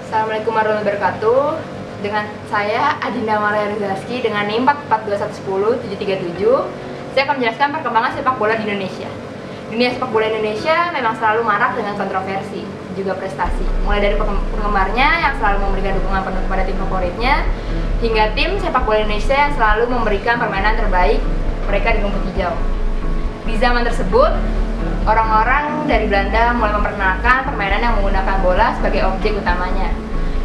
Assalamualaikum warahmatullahi wabarakatuh. Dengan saya Adinda Maria Rizalski dengan NIM 44110-737. Saya akan menjelaskan perkembangan sepak bola di Indonesia. Dunia sepak bola Indonesia memang selalu marak dengan kontroversi, juga prestasi. Mulai dari penggemarnya yang selalu memberikan dukungan penuh kepada tim favoritnya, hingga tim sepak bola Indonesia yang selalu memberikan permainan terbaik mereka di rumput hijau. Di zaman tersebut, orang-orang dari Belanda mulai memperkenalkan permainan yang menggunakan bola sebagai objek utamanya.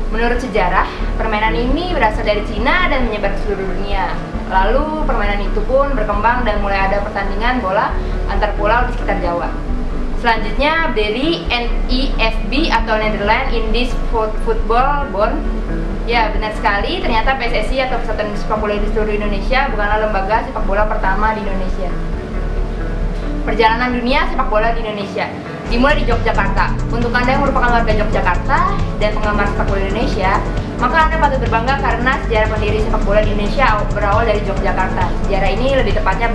Menurut sejarah, permainan ini berasal dari Cina dan menyebar ke seluruh dunia. Lalu permainan itu pun berkembang dan mulai ada pertandingan bola antar pulau di sekitar Jawa. Selanjutnya dari NIFB atau Netherlands Indies Football Bond. Ya, benar sekali, ternyata PSSI atau Persatuan Sepak Bola di seluruh Indonesia bukanlah lembaga sepak bola pertama di Indonesia. Perjalanan dunia sepak bola di Indonesia dimulai di Yogyakarta. Untuk Anda yang merupakan warga Yogyakarta dan penggemar sepak bola Indonesia, maka Anda patut berbangga karena sejarah pendiri sepak bola di Indonesia berawal dari Yogyakarta. Sejarah ini lebih tepatnya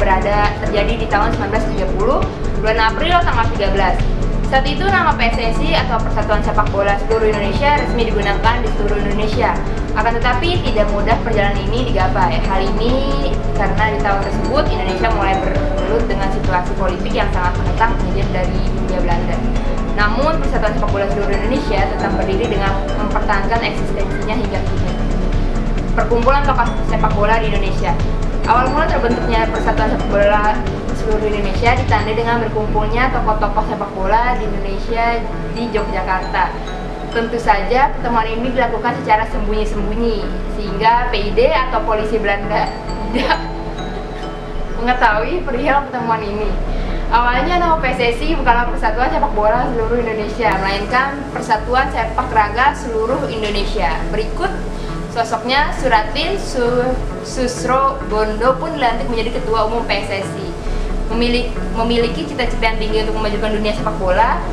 terjadi di tahun 1930, bulan April tanggal 13. Saat itu nama PSSI atau Persatuan Sepak Bola Seluruh Indonesia resmi digunakan di seluruh Indonesia. Akan tetapi tidak mudah perjalanan ini digapai. Hal ini karena di tahun tersebut Indonesia mulai bergelut dengan situasi politik yang sangat menentang penjajahan dari Hindia Belanda. Namun Persatuan Sepak Bola Seluruh Indonesia tetap berdiri dengan mempertahankan eksistensinya hingga kini. Perkumpulan tokoh sepak bola di Indonesia. Awal mula terbentuknya Persatuan Sepak Bola Seluruh Indonesia ditandai dengan berkumpulnya tokoh-tokoh sepak bola di Indonesia di Yogyakarta. Tentu saja pertemuan ini dilakukan secara sembunyi-sembunyi sehingga PID atau polisi Belanda tidak mengetahui perihal pertemuan ini. Awalnya nama PSSI bukanlah Persatuan Sepak Bola Seluruh Indonesia, melainkan Persatuan Sepak Raga Seluruh Indonesia. Berikut sosoknya. Suratin Susro Gondo pun dilantik menjadi Ketua Umum PSSI. Memiliki cita-cita yang tinggi untuk memajukan dunia sepak bola,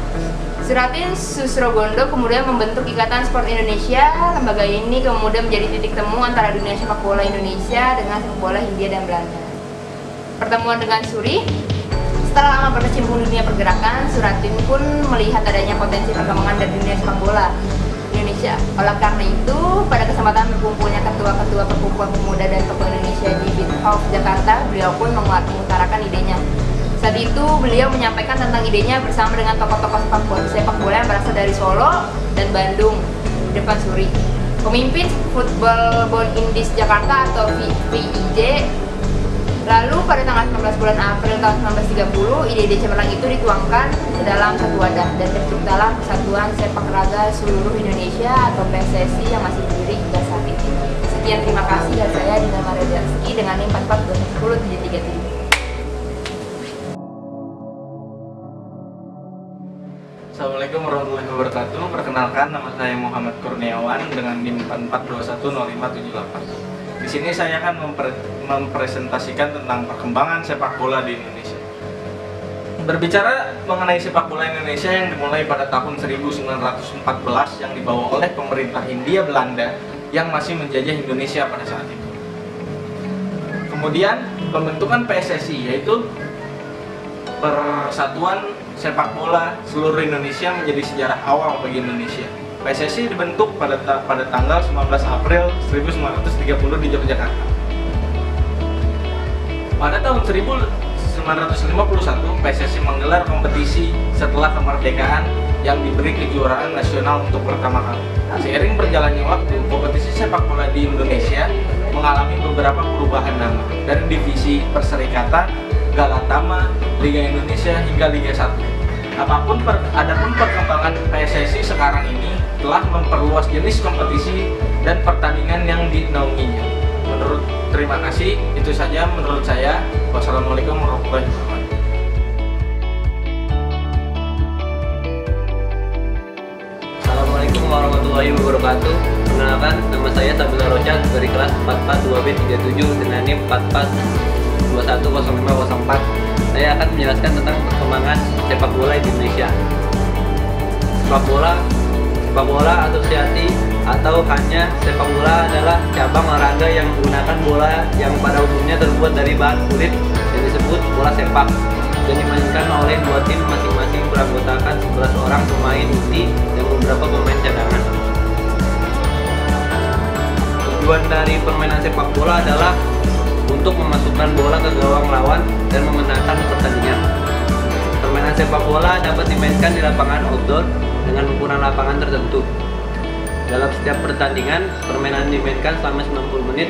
Suratin Susro Gondo kemudian membentuk Ikatan Sport Indonesia. Lembaga ini kemudian menjadi titik temu antara dunia sepak bola Indonesia dengan sepak bola Hindia dan Belanda. Pertemuan dengan Suri. Setelah lama berkecimpung di dunia pergerakan, Suratin pun melihat adanya potensi perkembangan dari dunia sepak bola Indonesia. Oleh karena itu, pada kesempatan berkumpulnya ketua-ketua perkumpulan pemuda dan tokoh Indonesia di Beat House Jakarta, beliau pun mengutarakan idenya. Saat itu, beliau menyampaikan tentang idenya bersama dengan tokoh-tokoh sepak bola yang berasal dari Solo dan Bandung di depan Suri. Pemimpin Football Bond Indies Jakarta atau VIJ. Lalu pada tanggal 19 bulan April tahun 1930, ide-ide cemerlang itu dituangkan ke dalam satu wadah dan terciptalah Persatuan Sepak Raga Seluruh Indonesia atau PSSI yang masih berdiri hingga saat ini. Sekian, terima kasih dari saya Adinda Maria Rizalski dengan NIM 4410733. Assalamualaikum warahmatullahi wabarakatuh. Perkenalkan, nama saya Muhammad Kurniawan dengan NIM 4410578. Di sini saya akan mempresentasikan tentang perkembangan sepak bola di Indonesia. Berbicara mengenai sepak bola Indonesia yang dimulai pada tahun 1914 yang dibawa oleh pemerintah Hindia Belanda yang masih menjajah Indonesia pada saat itu. Kemudian pembentukan PSSI, yaitu Persatuan Sepak Bola Seluruh Indonesia, menjadi sejarah awal bagi Indonesia. PSSI dibentuk pada tanggal 19 April 1930 di Yogyakarta. Pada tahun 1951, PSSI menggelar kompetisi setelah kemerdekaan yang diberi kejuaraan nasional untuk pertama kali. Seiring berjalannya waktu, kompetisi sepak bola di Indonesia mengalami beberapa perubahan nama dari divisi perserikatan, Galatama, Liga Indonesia hingga Liga 1. Adapun perkembangan PSSI sekarang ini telah memperluas jenis kompetisi dan pertandingan yang dinaunginya. Terima kasih, itu saja menurut saya. Wassalamualaikum warahmatullahi wabarakatuh. Assalamualaikum warahmatullahi wabarakatuh. Perkenalkan, nama saya Sabila Rosyad dari kelas 442B37 dengan NIM 4410504. Saya akan menjelaskan tentang perkembangan sepak bola di Indonesia. Sepak bola asosiasi atau hanya sepak bola adalah cabang olahraga yang menggunakan bola yang pada umumnya terbuat dari bahan kulit yang disebut bola sepak dan dimainkan oleh dua tim masing-masing beranggotakan 11 orang pemain inti dan beberapa pemain cadangan. Tujuan dari permainan sepak bola adalah untuk memasukkan bola ke gawang lawan dan memenangkan pertandingan. Permainan sepak bola dapat dimainkan di lapangan outdoor dengan ukuran lapangan tertentu. Dalam setiap pertandingan, permainan dimainkan selama 90 menit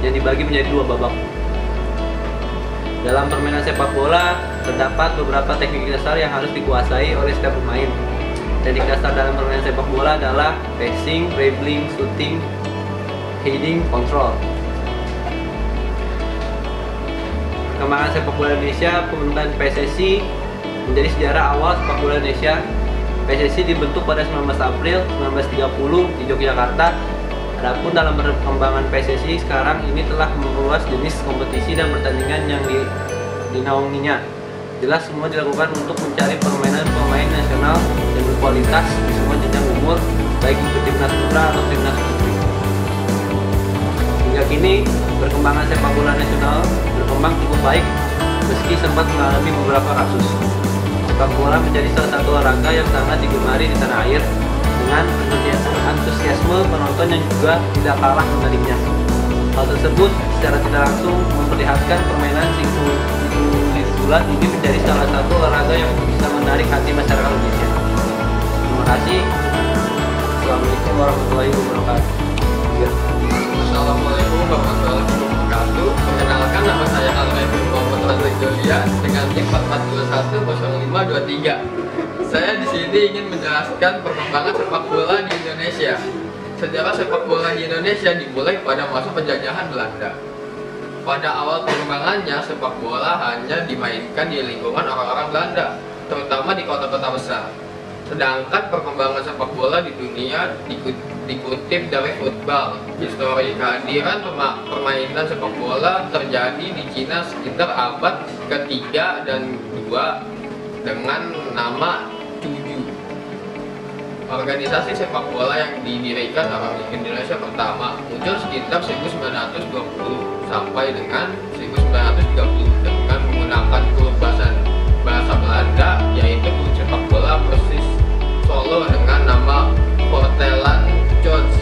yang dibagi menjadi 2 babak. Dalam permainan sepak bola, terdapat beberapa teknik dasar yang harus dikuasai oleh setiap pemain. Teknik dasar dalam permainan sepak bola adalah passing, dribbling, shooting, heading, control. Perkembangan sepak bola Indonesia, pembentukan PSSI menjadi sejarah awal sepak bola Indonesia. PSSI dibentuk pada 19 April 1930 di Yogyakarta. Adapun dalam perkembangan PSSI sekarang ini telah meluas jenis kompetisi dan pertandingan yang dinaunginya. Jelas semua dilakukan untuk mencari permainan pemain nasional yang berkualitas di semua jenjang umur, baik itu timnas putra atau timnas putri. Hingga kini, perkembangan sepak bola nasional berkembang cukup baik meski sempat mengalami beberapa kasus. Sepak bola menjadi salah satu olahraga yang sangat digemari di tanah air dengan antusiasme penonton yang juga tidak kalah menariknya. Hal tersebut secara tidak langsung memperlihatkan permainan silat ini menjadi salah satu olahraga yang bisa menarik hati masyarakat Indonesia. Terima kasih. Assalamualaikum warahmatullahi wabarakatuh. Assalamualaikum warahmatullahi wabarakatuh. Perkenalkan, nama saya Al-Maifun Muhammad Radli Julia dengan NIM 410523. Saya di sini ingin menjelaskan perkembangan sepak bola di Indonesia. Sejarah sepak bola di Indonesia dimulai pada masa penjajahan Belanda. Pada awal perkembangannya, sepak bola hanya dimainkan di lingkungan orang-orang Belanda, terutama di kota-kota besar. Sedangkan perkembangan sepak bola di dunia dikutip dari Football History. Kehadiran permainan sepak bola terjadi di Cina sekitar abad ke-3 dan 2 dengan nama Cuju. Organisasi sepak bola yang didirikan orang Indonesia pertama muncul sekitar 1920 sampai dengan 1930 dengan menggunakan klub bahasa Belanda, yaitu klub sepak bola Persis Solo dengan nama Portelan George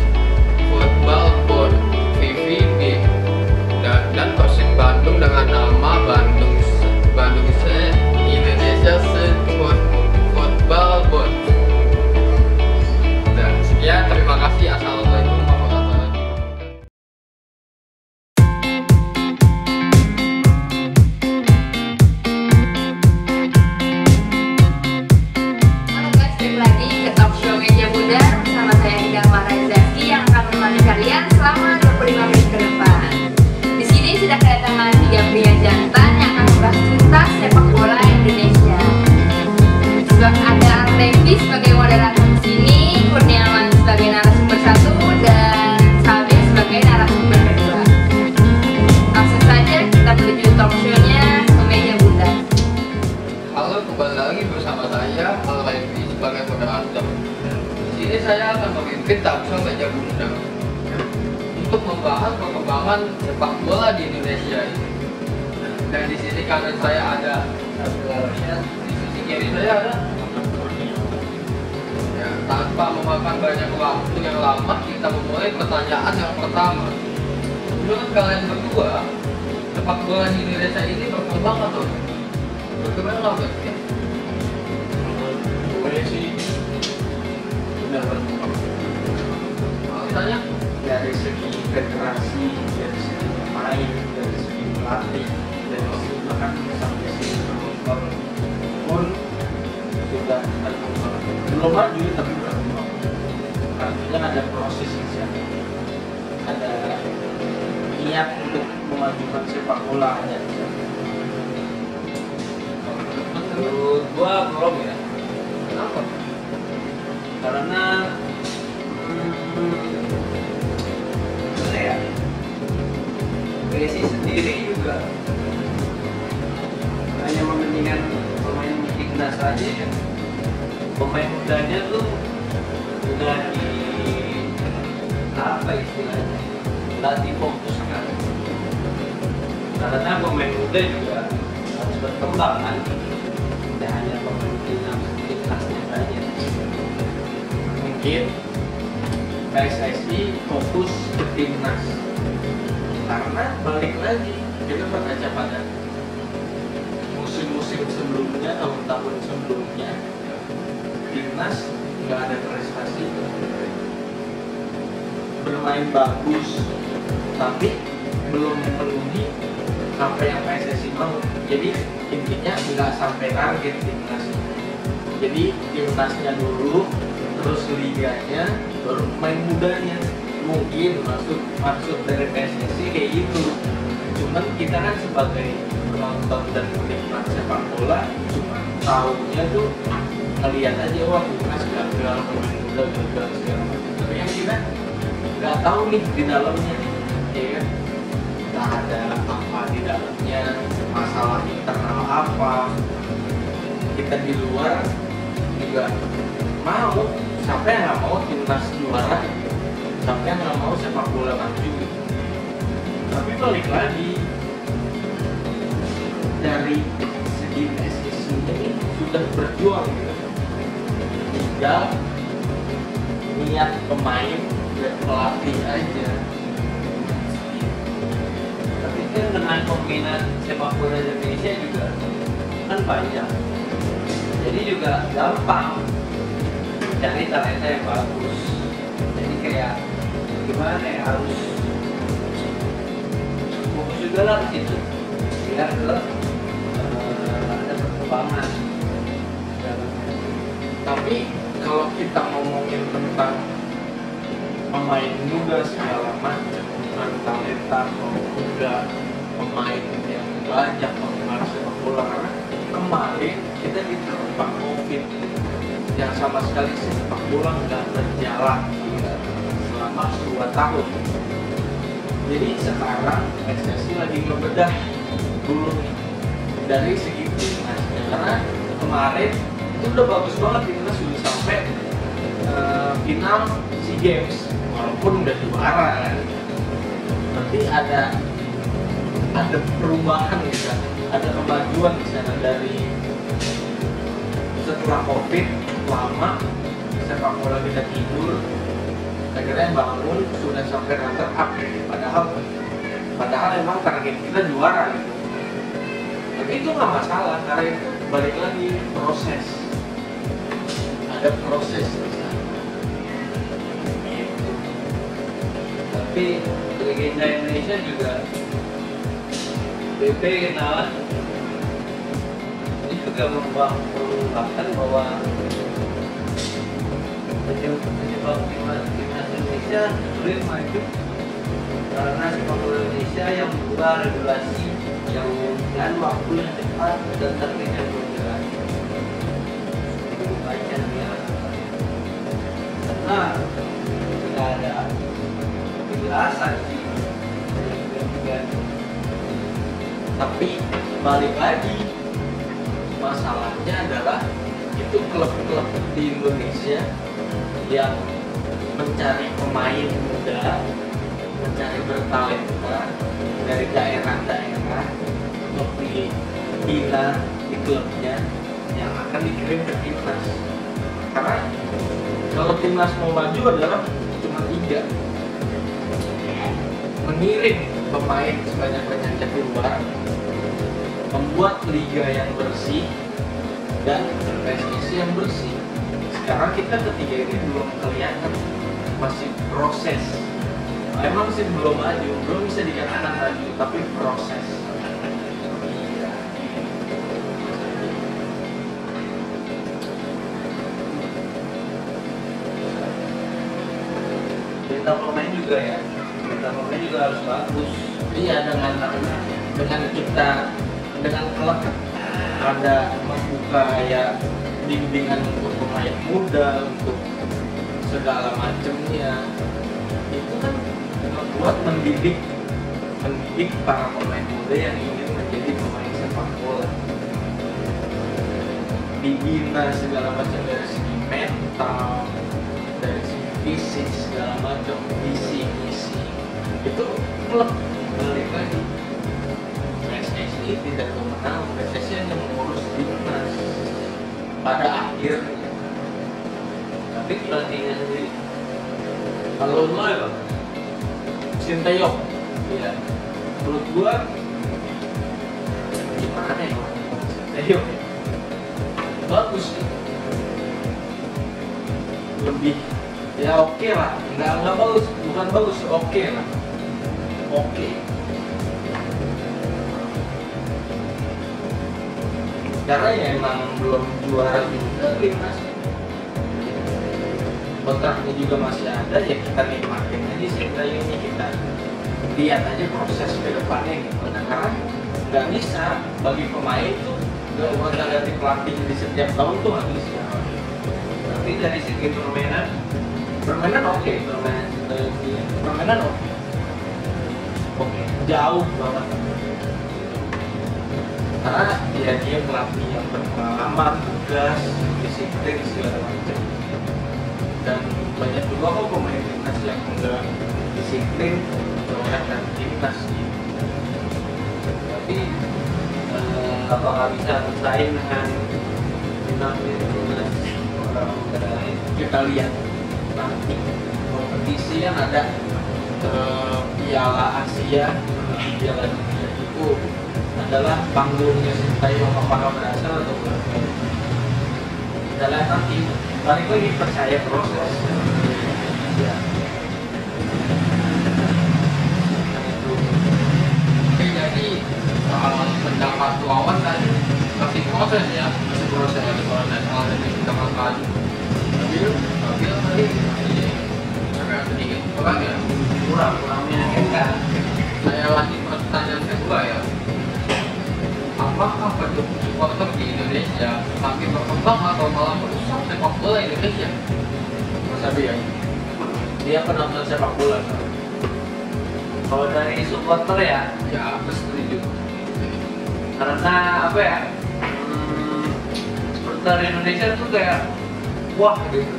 Football Board (VVB) dan Persib Bandung dengan nama Bandung Indonesia Football Board. Dan sekian, terima kasih. Assalamualaikum warahmatullahi wabarakatuh. Halo guys, balik lagi ke talk show Meja Bunda bersama saya Hidang Maharaizaki yang akan menemani kalian selama 25 menit ke depan. Di sini sudah kedatangan 3 pria jantan yang akan membahas tuntas sepak bola Indonesia. Ada Arlevi sebagai moderator di sini, Kurniawan sebagai narasumber 1 dan Sabir sebagai narasumber 2. Langsung saja kita menuju talk show-nya ke Meja Bunda. Halo, kembali lagi bersama saya Al-Maifun sebagai moderator. Di sini saya akan memimpin talk show Meja Bunda untuk membahas perkembangan sepak bola di Indonesia ini. Dan di sini kanan saya ada di sisi kiri saya ada. Ya, tanpa memakan banyak waktu yang lama, kita memulai pertanyaan yang pertama. Menurut kalian berdua, sepak bola di Indonesia ini berkembang atau berkembang apa sih? Gue sih udah berkembang. Alasannya? Dari segi federasi, dari segi pemain, dari segi pelatih, dari segi bahkan sampai segi penonton pun sudah berkembang. Belum maju tapi berkembang. Artinya ada proses di sana, ada niat untuk memajukan sepak bola ada di sana. Menurut gua belum ya. Kenapa? Karena ya, PSSI sendiri juga hanya mementingkan pemain timnas saja ya. Pemain mudanya tuh udah di apa istilahnya, udah difokuskan. Karena pemain muda juga harus berkembang kan, tidak hanya pemain timnasnya saja. Mungkin PSSI fokus ke timnas, karena balik lagi kita berkaca pada musim-musim sebelumnya, tahun-tahun sebelumnya, timnas nggak ada prestasi, bermain bagus tapi belum memenuhi apa yang PSSI mau. Jadi intinya nggak sampai target timnas. Jadi timnasnya dulu, terus liganya, baru main mudanya. Mungkin maksud dari PSSI kayak gitu. Cuman kita kan sebagai penonton dan penikmat sepak bola cuma tahunya tuh ngeliat aja, wah timnas gagal, pemain muda gagal segala macam. Tapi yang kita nggak tahu nih di dalamnya nih, ya kan? Nggak ada apa di dalamnya, masalah internal apa. Kita di luar juga mau, siapa yang nggak mau timnas juara, siapa yang nggak mau sepak bola maju. Tapi balik lagi, dari segi PSSI ini sudah berjuang gitu. Tinggal niat pemain dan pelatih aja. Tapi kan dengan peminat sepak bola Indonesia juga kan banyak, jadi juga gampang cari talenta yang bagus. Jadi kayak gimana ya, harus fokus juga lah ke situ biar ada perkembangan. Tapi kalau kita ngomongin tentang pemain muda segala macam, talenta muda, pemain yang banyak penggemar sepak bola, karena kemarin kita diterpa COVID yang sama sekali sepak bola nggak berjalan selama 2 tahun. Jadi sekarang PSSI lagi ngebedah dulu nih dari segi timnasnya, karena kemarin itu udah bagus banget, timnas sudah sampai final SEA Games walaupun udah juara kan. Nanti ada perubahan gitu, ada kemajuan di sana dari setelah COVID lama sepak bola kita tidur, akhirnya bangun sudah sampai runner up. Padahal emang target kita juara gitu. Tapi itu nggak masalah, karena balik lagi proses, ada proses di sana. Gitu. Tapi legenda Indonesia juga BP kenalan ini juga mengungkapkan bahwa penyebab timnas Indonesia sulit maju karena sepak bola Indonesia yang berubah regulasi yang dengan waktu yang cepat dan target yang belum jelas. Baca ya, karena tidak ada kejelasan sih. Tapi balik lagi, masalahnya adalah itu klub-klub di Indonesia yang mencari pemain muda, mencari bertalenta dari daerah-daerah untuk dibina di klubnya yang akan dikirim ke timnas. Karena kalau timnas mau maju adalah cuma 3, mengirim pemain sebanyak-banyaknya keluar, membuat liga yang bersih, dan PSSI yang bersih. Sekarang kita ketiga ini belum kelihatan, masih proses. Emang sih belum maju, belum bisa dikatakan maju, tapi proses. Bintang pemain juga ya, bintang pemain juga harus bagus. Iya, dengan klub ada membuka ya bimbingan untuk pemain muda, untuk segala macamnya, itu kan membuat mendidik para pemain muda yang ingin menjadi pemain sepak bola, dibina segala macam dari segi mental, dari segi fisik segala macam, visi misi itu klub. Balik lagi, PSSI tidak memenang, PSSI hanya mengurus timnas pada akhirnya. Tapi pelatihnya sendiri Kalau lo ya, Sinteyong. Iya. Menurut gua gimana ya? Sinteyong ya? Bagus sih. Lebih ya oke lah. Nggak bagus, bukan bagus, oke lah. Oke. Karena ya emang belum juara juga timnas. Kontraknya juga masih ada, ya kita nikmatin aja Sinteyongnya, kita lihat aja proses ke depannya gitu. Nah, karena nggak bisa bagi pemain tuh nggak gonta ganti pelatih di setiap tahun tuh nggak bisa. Tapi dari segi permainan oke, permainan oke, jauh banget. Karena ya dia pelatih yang berpengalaman, tugas, disiplin segala macam. Dan banyak juga kok pemain timnas yang enggak disiplin dan timnas gitu. Tapi apakah bisa bersaing dengan timnas orang lain? kita lihat nanti kompetisi yang ada Piala Asia, Piala Dunia itu adalah panggungnya Sinteyong, apakah berhasil atau enggak. Kita lihat nanti. Balik lagi, percaya proses. Ya. Oke, jadi soal pendapat Wawan tadi masih proses ya, masih proses soal dari kita makan. Tapi tadi masih agak sedikit kurang ya. Kurangnya kita. Saya lanjut pertanyaan kedua ya. Apakah pendukung supporter di Indonesia semakin berkembang atau malah merusak sepak bola Indonesia? Mas Abi ya, dia penonton sepak bola. Kalau dari supporter ya, Ya, aku setuju. karena apa ya? Supporter Indonesia tuh kayak wah gitu.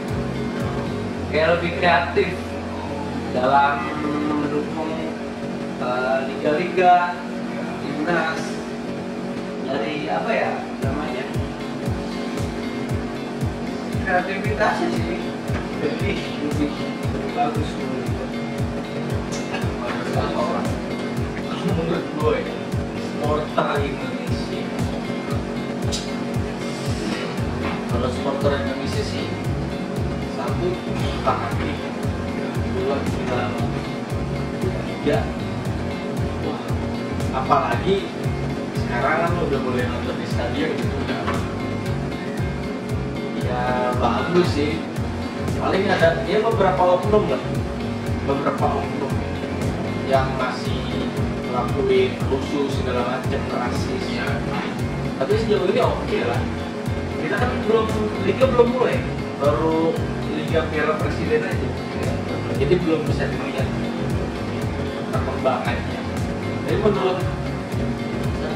Kayak lebih kreatif dalam mendukung liga-liga, timnas. Dari apa ya namanya, kreativitasnya sih lebih bagus Orang menurut gue ya, supporter Indonesia. Kalau supporter Indonesia sih satu hati, dua kita tiga. Wah, apalagi sekarang kan udah boleh nonton di stadion gitu ya bagus sih. Paling ada ya beberapa oknum lah, yang masih ngelakuin rusuh segala macam, rasis ya. Tapi sejauh ini oke lah. Kita kan liga belum mulai, baru liga Piala Presiden aja ya. Jadi belum bisa dilihat perkembangannya. Jadi menurut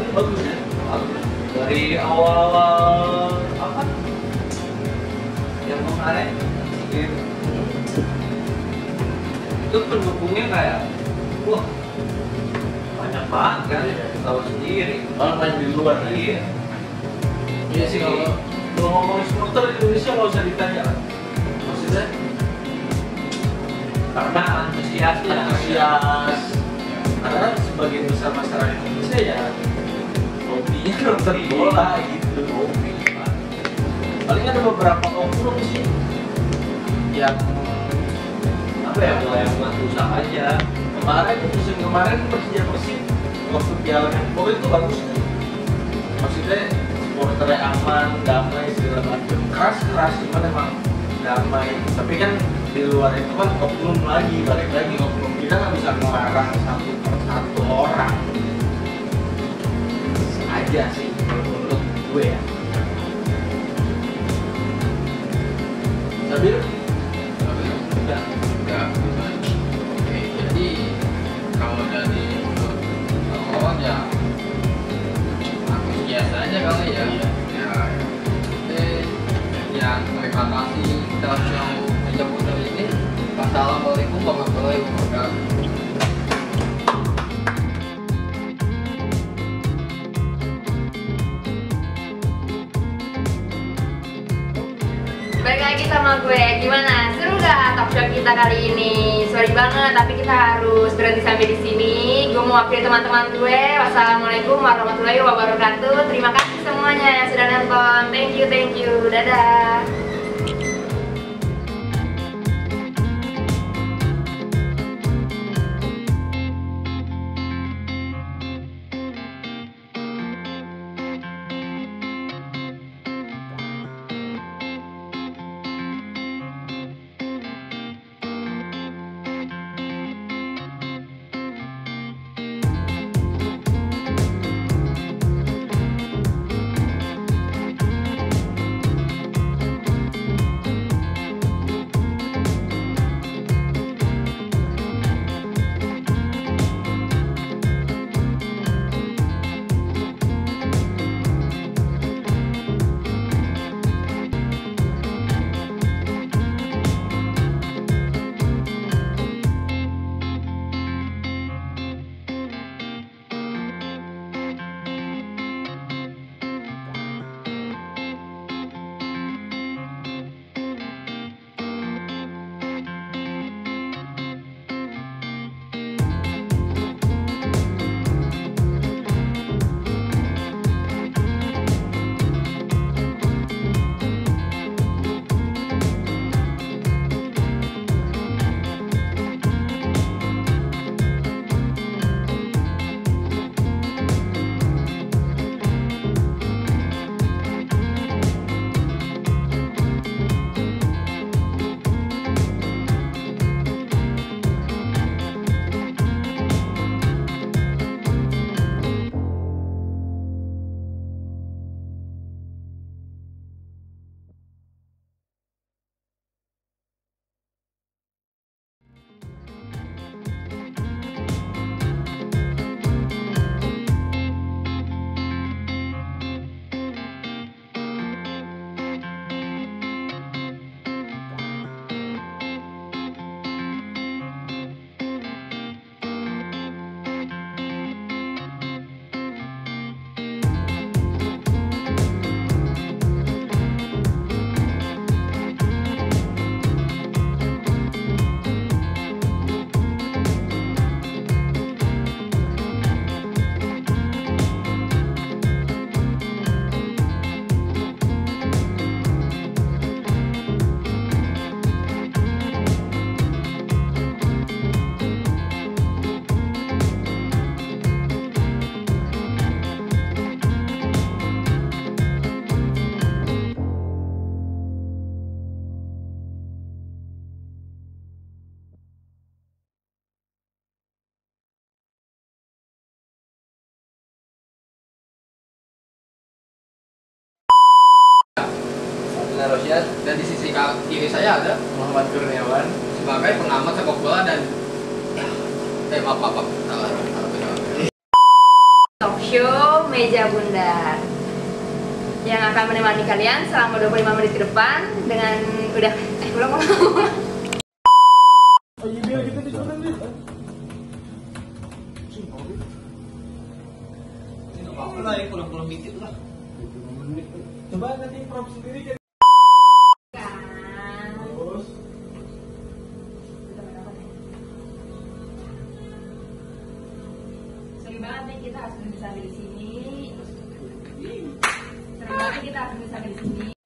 bagus ya, bagus. dari awal apa yang kemarin itu pendukungnya kayak wah banyak banget kan, tahu sendiri Orang main di luar ya. iya. Iya sih, kalau ngomongin supporter Indonesia nggak usah ditanya lah. Maksudnya Karena antusiasnya antusias. Karena sebagian besar masyarakat Indonesia ya hobinya nonton bola gitu. Hobi. Paling ada beberapa oknum sih yang apa ya, mulai buat usaha aja. kemarin musim kemarin Persib waktu Piala Menpora itu bagus. Maksudnya supporternya aman, damai segala macam. Keras cuman emang damai. Tapi kan di luar itu kan oknum lagi, balik lagi oknum. Kita nggak bisa melarang satu persatu orang. Aja sih menurut gue ya. Sabil Ya, oke. Jadi kalau dari orang ya antusias aja kali ya. Ya, yang terima kasih kita yang menjemput hari ini. Wassalamualaikum warahmatullahi wabarakatuh. Balik lagi sama gue, gimana? Seru gak talk show kita kali ini. Sorry banget, tapi kita harus berhenti sampai di sini. Gue mau wakili teman-teman gue. Wassalamualaikum warahmatullahi wabarakatuh. Terima kasih semuanya yang sudah nonton. Thank you. Dadah. Rosyad, dan di sisi kiri saya ada Muhammad Kurniawan sebagai pengamat sepak bola dan maaf salah. Talk show Meja Bundar yang akan menemani kalian selama 25 menit ke depan dengan ulang. Oh iya biar kita dicoba nih. Tidak apa-apa lah ya, pulang-pulang dikit lah. Coba nanti Prof sendiri kan. Terus. Sering banget nih kita harus berhenti sampai di sini. Sering banget kita harus berhenti sampai di sini.